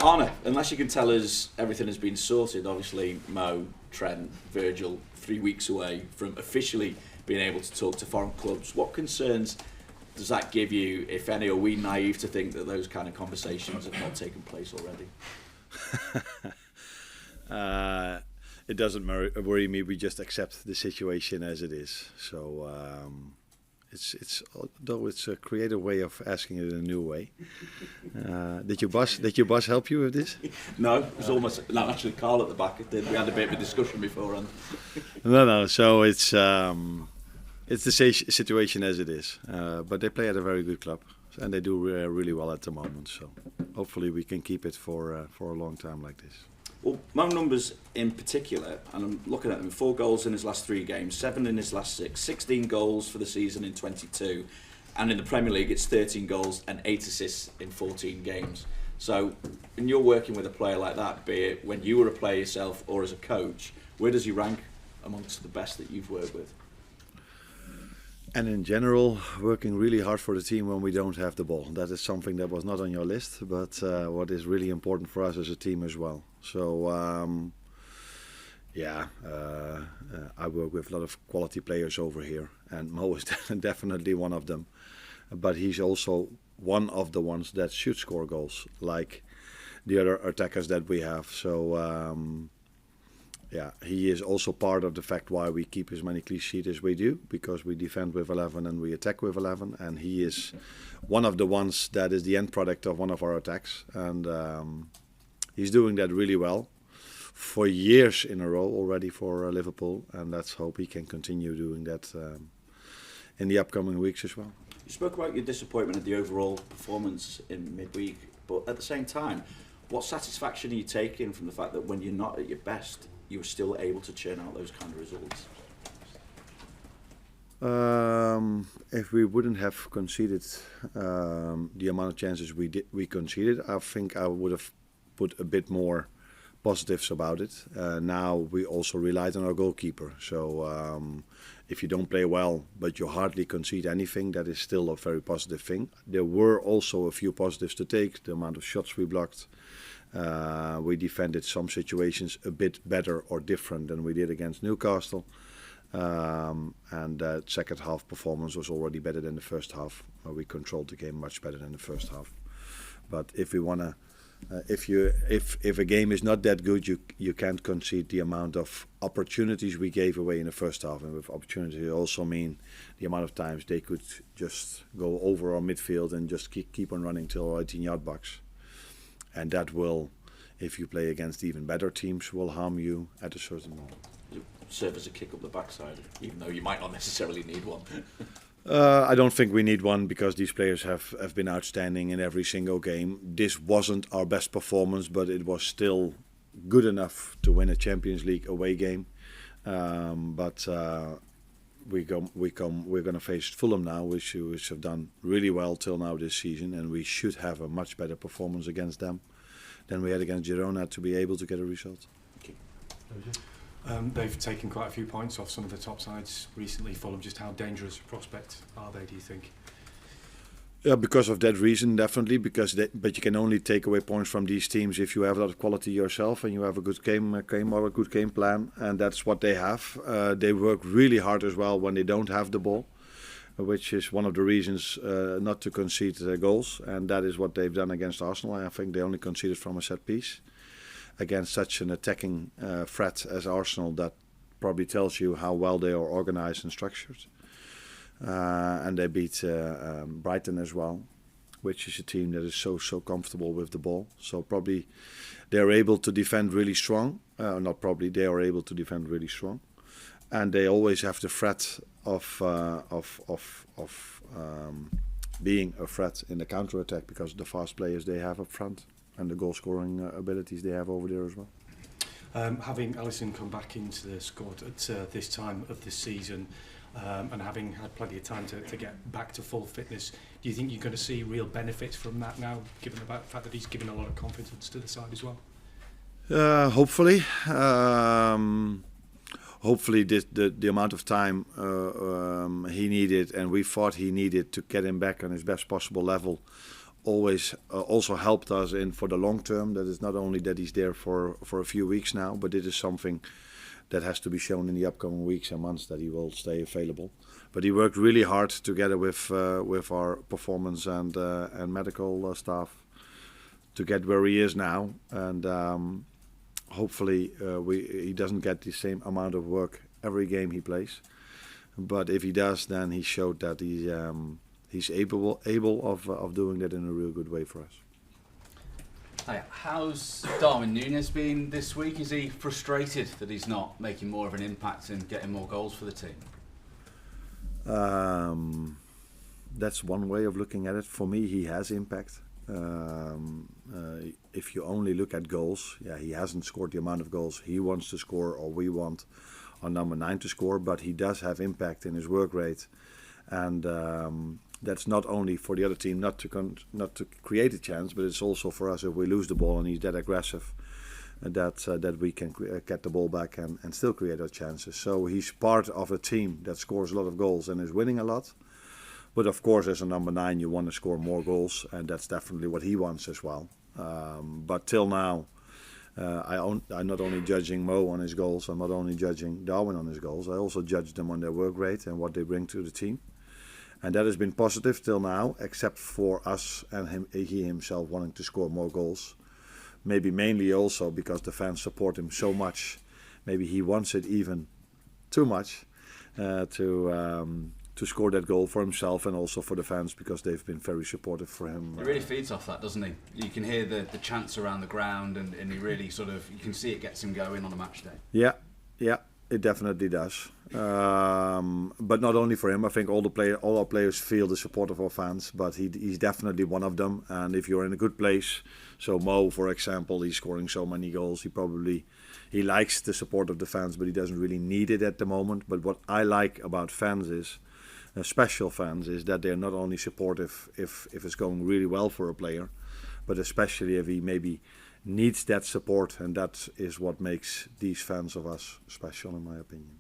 Arne, unless you can tell us everything has been sorted, obviously Mo, Trent, Virgil, 3 weeks away from officially being able to talk to foreign clubs. What concerns does that give you, if any? Are we naive to think that those kind of conversations have not taken place already? It doesn't worry me. We just accept the situation as it is. So it's although it's a creative way of asking it in a new way. Did your boss help you with this? No, it was almost actually Carl at the back. We had a bit of a discussion beforehand. No. So it's the situation as it is. But they play at a very good club, and they do really well at the moment. So hopefully we can keep it for a long time like this. Well, Mo numbers in particular, and I'm looking at them, 4 goals in his last 3 games, 7 in his last 6, 16 goals for the season in 22, and in the Premier League it's 13 goals and 8 assists in 14 games. So when you're working with a player like that, be it when you were a player yourself or as a coach, where does he rank amongst the best that you've worked with? And in general, working really hard for the team when we don't have the ball. That is something that was not on your list, but what is really important for us as a team as well. So, I work with a lot of quality players over here, and Mo is definitely one of them. But he's also one of the ones that should score goals, like the other attackers that we have. So, he is also part of the fact why we keep as many clean sheets as we do, because we defend with 11 and we attack with 11, and he is one of the ones that is the end product of one of our attacks, and he's doing that really well for years in a row already for Liverpool, and let's hope he can continue doing that in the upcoming weeks as well. You spoke about your disappointment at the overall performance in midweek, but at the same time, what satisfaction are you taking from the fact that when you're not at your best, you were still able to churn out those kind of results? If we wouldn't have conceded the amount of chances we conceded, I think I would have put a bit more positives about it. Now we also relied on our goalkeeper. So if you don't play well, but you hardly concede anything, that is still a very positive thing. There were also a few positives to take. The amount of shots we blocked. We defended some situations a bit better or different than we did against Newcastle. And the second half performance was already better than the first half. We controlled the game much better than the first half. But if we want to, if a game is not that good, you can't concede the amount of opportunities we gave away in the first half. And with opportunity, I also mean the amount of times they could just go over our midfield and just keep on running till our 18-yard box. And that will, if you play against even better teams, will harm you at a certain moment. Serve as a kick up the backside, even though you might not necessarily need one. I don't think we need one, because these players have been outstanding in every single game. This wasn't our best performance, but it was still good enough to win a Champions League away game. But we're going to face Fulham now, which have done really well till now this season, and we should have a much better performance against them than we had against Girona to be able to get a result. Okay. They've taken quite a few points off some of the top sides recently. Fulham, just how dangerous a prospect are they, do you think? Yeah, because of that reason, definitely. But you can only take away points from these teams if you have a lot of quality yourself and you have a good game or a good game plan, and that's what they have. They work really hard as well when they don't have the ball, which is one of the reasons not to concede goals, and that is what they've done against Arsenal. I think they only conceded from a set piece against such an attacking threat as Arsenal. That probably tells you how well they are organized and structured. And they beat Brighton as well, which is a team that is so comfortable with the ball. So probably they're able to defend really strong. Not probably, they are able to defend really strong, and they always have the threat of being a threat in the counter attack because of the fast players they have up front and the goal scoring abilities they have over there as well. Having Alisson come back into the squad at this time of the season, and having had plenty of time to get back to full fitness, do you think you're going to see real benefits from that now, given the fact that he's given a lot of confidence to the side as well? Hopefully. Hopefully the amount of time he needed and we thought he needed to get him back on his best possible level always also helped us in for the long term. That is not only that he's there for a few weeks now, but it is something that has to be shown in the upcoming weeks and months that he will stay available. But he worked really hard together with our performance and medical staff to get where he is now, and hopefully he doesn't get the same amount of work every game he plays. But if he does, then he showed that he's able of doing that in a real good way for us. Hi, how's Darwin Núñez been this week? Is he frustrated that he's not making more of an impact and getting more goals for the team? That's one way of looking at it. For me, he has impact. If you only look at goals, he hasn't scored the amount of goals he wants to score, or we want our number 9 to score, but he does have impact in his work rate, and that's not only for the other team not to create a chance, but it's also for us if we lose the ball and he's that aggressive, that we can get the ball back and still create our chances. So he's part of a team that scores a lot of goals and is winning a lot. But of course, as a number 9, you want to score more goals, and that's definitely what he wants as well. But till now, I'm not only judging Mo on his goals, I'm not only judging Darwin on his goals, I also judge them on their work rate and what they bring to the team. And that has been positive till now, except for us and he himself wanting to score more goals. Maybe mainly also because the fans support him so much. Maybe he wants it even too much to score that goal for himself and also for the fans, because they've been very supportive for him. He really feeds off that, doesn't he? You can hear the chants around the ground, and he really you can see it gets him going on a match day. Yeah, it definitely does. But not only for him, I think all our players feel the support of our fans, but he's definitely one of them. And if you're in a good place, so Mo, for example, he's scoring so many goals, he likes the support of the fans, but he doesn't really need it at the moment. But what I like about fans is, special fans, is that they're not only supportive if it's going really well for a player, but especially if he maybe needs that support, and that is what makes these fans of us special, in my opinion.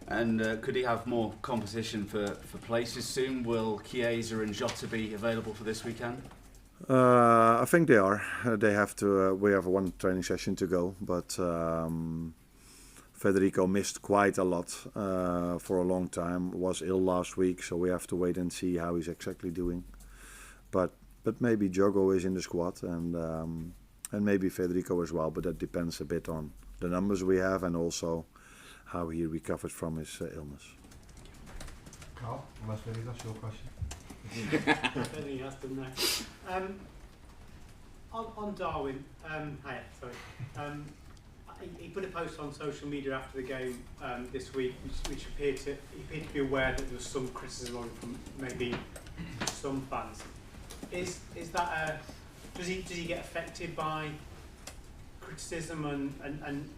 And could he have more competition for places soon? Will Chiesa and Jota be available for this weekend? I think they are. They have to. We have one training session to go, but Federico missed quite a lot for a long time. Was ill last week, so we have to wait and see how he's exactly doing. But maybe Jogo is in the squad, and maybe Federico as well. But that depends a bit on the numbers we have and also how he recovered from his illness. Carl, unless maybe that's your question. I think he has done that. On Darwin, he put a post on social media after the game this week, which appeared to be aware that there was some criticism on from maybe some fans. Is that does he get affected by criticism and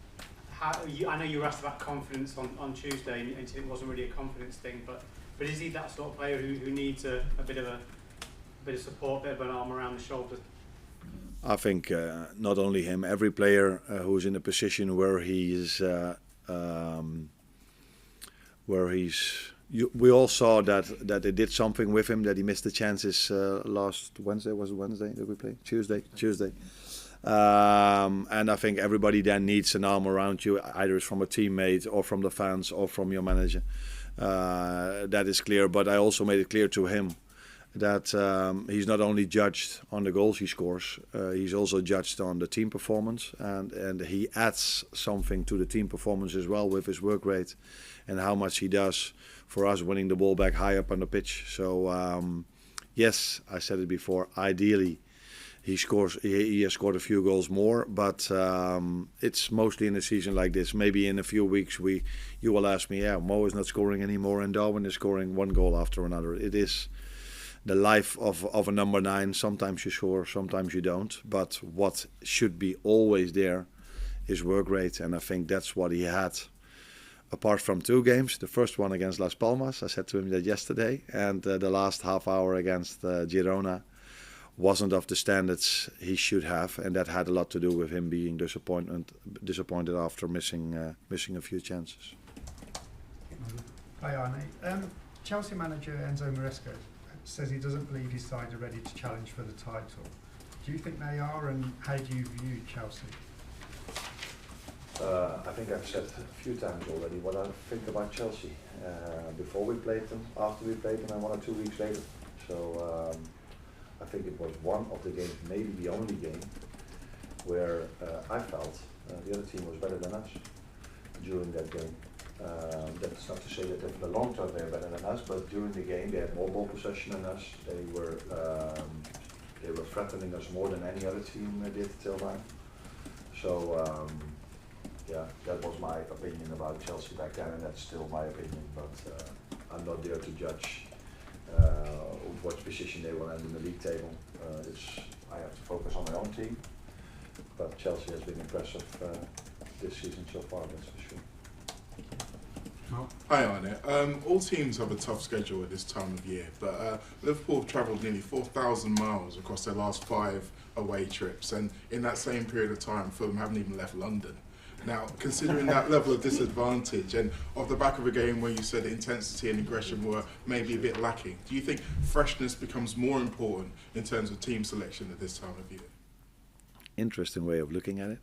how I know you were asked about confidence on Tuesday and it wasn't really a confidence thing, but is he that sort of player who needs a bit of support, a bit of an arm around the shoulder? I think not only him, every player who's in a position where he's we all saw that they did something with him, that he missed the chances last Wednesday. Was it Wednesday that we played? Tuesday. And I think everybody then needs an arm around you, either it's from a teammate or from the fans or from your manager. That is clear, but I also made it clear to him that he's not only judged on the goals he scores, he's also judged on the team performance, and he adds something to the team performance as well with his work rate and how much he does for us winning the ball back high up on the pitch. So yes, I said it before, ideally he has scored a few goals more, but it's mostly in a season like this. Maybe in a few weeks you will ask me, Mo is not scoring anymore and Darwin is scoring one goal after another. It is the life of a number 9. Sometimes you score, sometimes you don't. But what should be always there is work rate, and I think that's what he had. Apart from 2 games, the first one against Las Palmas, I said to him that yesterday, and the last half hour against Girona wasn't of the standards he should have, and that had a lot to do with him being disappointed after missing a few chances. Hi Arne. Chelsea manager Enzo Maresca says he doesn't believe his side are ready to challenge for the title. Do you think they are, and how do you view Chelsea? I think I've said a few times already what I think about Chelsea. Before we played them, after we played them, and 1 or 2 weeks later. So I think it was one of the games, maybe the only game, where I felt the other team was better than us during that game. That's not to say that for the long term they're better than us, but during the game they had more ball possession than us. They were threatening us more than any other team did till now. So yeah, that was my opinion about Chelsea back then, and that's still my opinion. But I'm not there to judge what position they will end in the league table. I have to focus on my own team. But Chelsea has been impressive this season so far, that's for sure. Hi Arne. All teams have a tough schedule at this time of year, but Liverpool have travelled nearly 4,000 miles across their last 5 away trips, and in that same period of time, Fulham haven't even left London. Now, considering that level of disadvantage, and off the back of a game where you said intensity and aggression were maybe a bit lacking, do you think freshness becomes more important in terms of team selection at this time of year? Interesting way of looking at it.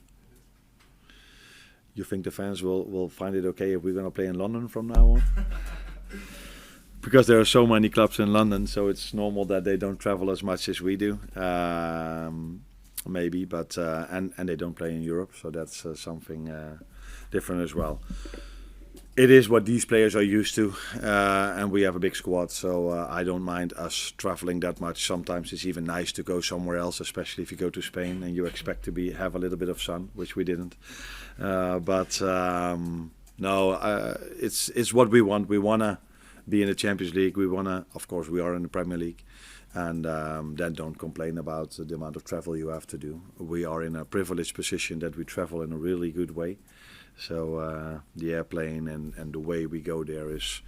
You think the fans will find it okay if we're going to play in London from now on? Because there are so many clubs in London, so it's normal that they don't travel as much as we do. Maybe, but and they don't play in Europe, so that's something different as well. It is what these players are used to, and we have a big squad, so I don't mind us traveling that much. Sometimes it's even nice to go somewhere else, especially if you go to Spain and you expect to have a little bit of sun, which we didn't. No, it's what we want. We wanna be in the Champions League. Of course, we are in the Premier League, and then don't complain about the amount of travel you have to do. We are in a privileged position that we travel in a really good way. So the airplane and the way we go there it's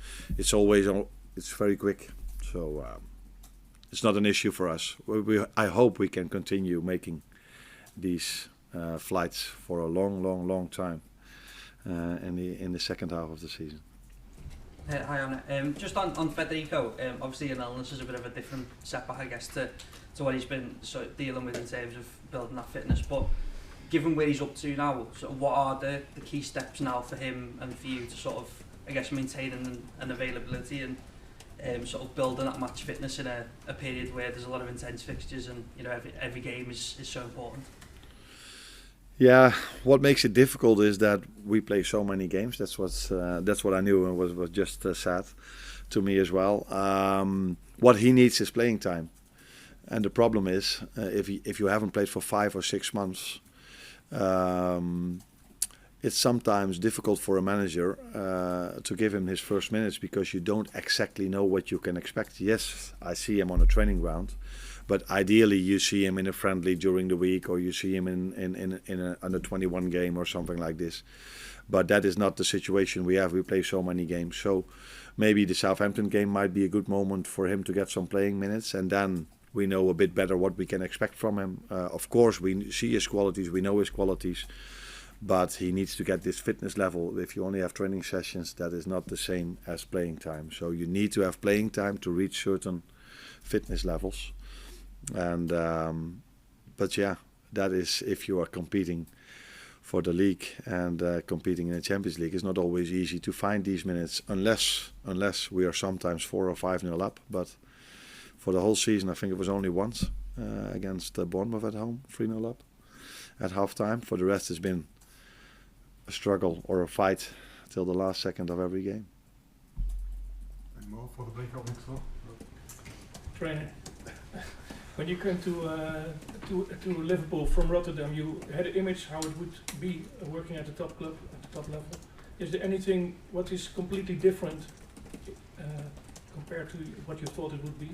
very quick. So it's not an issue for us. I hope we can continue making these flights for a long time in the second half of the season. Hi Arne. Just on Federico, obviously an illness is a bit of a different setback, I guess, to what he's been sort of dealing with in terms of building that fitness. But given where he's up to now, sort of what are the key steps now for him and for you to sort of, I guess, maintain an availability and sort of building that match fitness in a period where there's a lot of intense fixtures and every game is so important? Yeah, what makes it difficult is that we play so many games. That's what I knew, and was just sad to me as well. What he needs is playing time, and the problem is if you haven't played for 5 or 6 months, it's sometimes difficult for a manager to give him his first minutes because you don't exactly know what you can expect. Yes, I see him on a training ground, but ideally you see him in a friendly during the week, or you see him in an under-21 game or something like this. But that is not the situation we have. We play so many games. So maybe the Southampton game might be a good moment for him to get some playing minutes, and then we know a bit better what we can expect from him. Of course, we see his qualities, we know his qualities, but he needs to get this fitness level. If you only have training sessions, that is not the same as playing time. So you need to have playing time to reach certain fitness levels. And but yeah, that is if you are competing for the league and competing in the Champions League. It's not always easy to find these minutes unless we are sometimes 4 or 5-0 up. But for the whole season, I think it was only once against Bournemouth at home, 3-0 up at half-time. For the rest, it's been a struggle or a fight till the last second of every game. Any more for the breakout next door? Trainer, when you came to Liverpool from Rotterdam, you had an image how it would be working at the top club, at the top level. Is there anything what is completely different compared to what you thought it would be?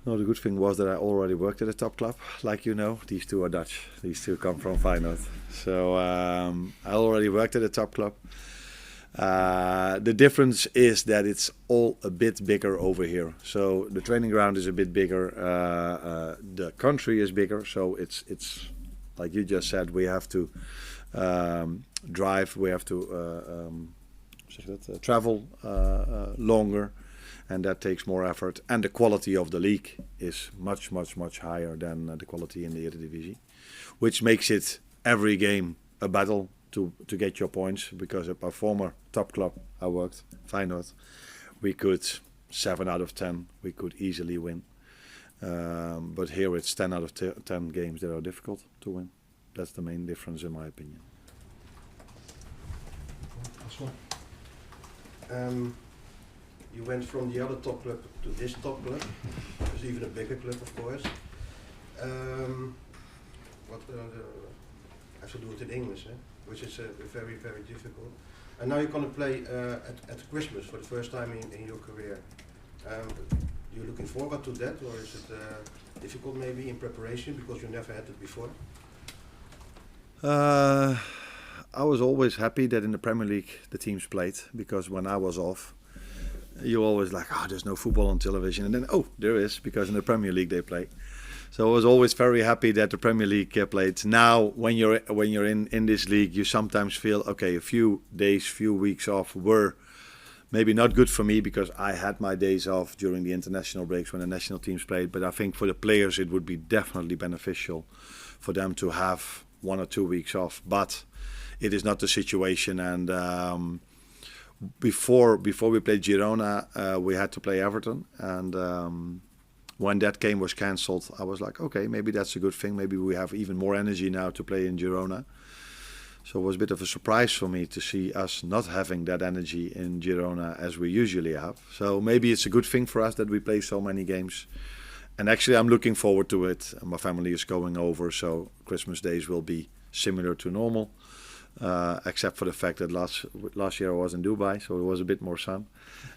No, the good thing was that I already worked at a top club. Like you know, these two are Dutch. These two come from Feyenoord. So I already worked at a top club. The difference is that it's all a bit bigger over here. So the training ground is a bit bigger. The country is bigger. So it's like you just said, we have to drive. We have to travel longer. and that takes more effort. And the quality of the league is much, much, much higher than the quality in the Eredivisie, which makes it every game a battle to get your points. Because at my former top club I worked, Feyenoord, we could 7 out of 10 we could easily win. But here it's 10 out of 10 games that are difficult to win. That's the main difference in my opinion. Last one. You went from the other top club to this top club. It's even a bigger club, of course. I have to do it in English, which is very, very difficult. And now you're going to play at Christmas for the first time in your career. You're looking forward to that, or is it difficult maybe in preparation because you never had it before? I was always happy that in the Premier League the teams played, because when I was off, you always like, oh, there's no football on television, and then, oh, there is, because in the Premier League they play. So I was always very happy that the Premier League played. Now, when you're in this league, you sometimes feel, okay, a few days, few weeks off were maybe not good for me, because I had my days off during the international breaks when the national teams played. But I think for the players it would be definitely beneficial for them to have 1 or 2 weeks off. But it is not the situation. And before we played Girona, we had to play Everton. And when that game was cancelled, I was like, okay, maybe that's a good thing. Maybe we have even more energy now to play in Girona. So it was a bit of a surprise for me to see us not having that energy in Girona as we usually have. So maybe it's a good thing for us that we play so many games. And actually I'm looking forward to it. My family is going over, so Christmas days will be similar to normal. Except for the fact that last year I was in Dubai, so it was a bit more sun.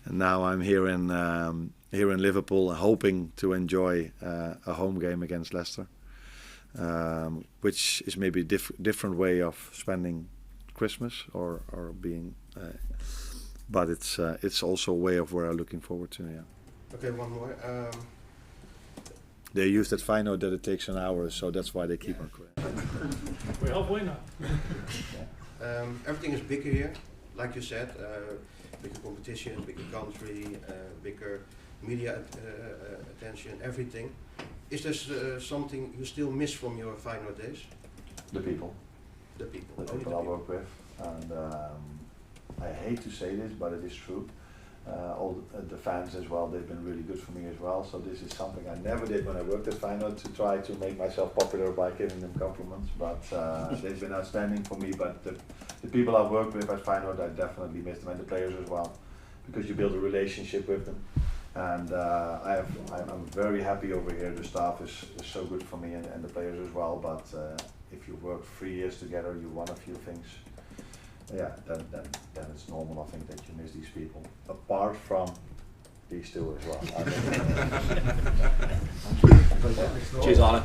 And now I'm here in Liverpool, hoping to enjoy a home game against Leicester. Which is maybe a different way of spending Christmas or being, but it's also a way of where I'm looking forward to. Yeah. Okay, one more. They use that Feyenoord that it takes an hour, so that's why they keep on quick. We're halfway now. Everything is bigger here, like you said. Bigger competition, bigger country, bigger media attention, everything. Is there something you still miss from your Feyenoord days? The people. The people. The people I work with. And I hate to say this, but it is true. All the fans as well, they've been really good for me as well. So this is something I never did when I worked at Feyenoord, to try to make myself popular by giving them compliments. But they've been outstanding for me. But the people I've worked with at Feyenoord, I definitely miss them, and the players as well, because you build a relationship with them. And I'm very happy over here. The staff is so good for me, and the players as well. But if you work 3 years together, you want a few things. Yeah, then it's normal, I think, that you miss these people. Apart from these two as well. Cheers, Arne.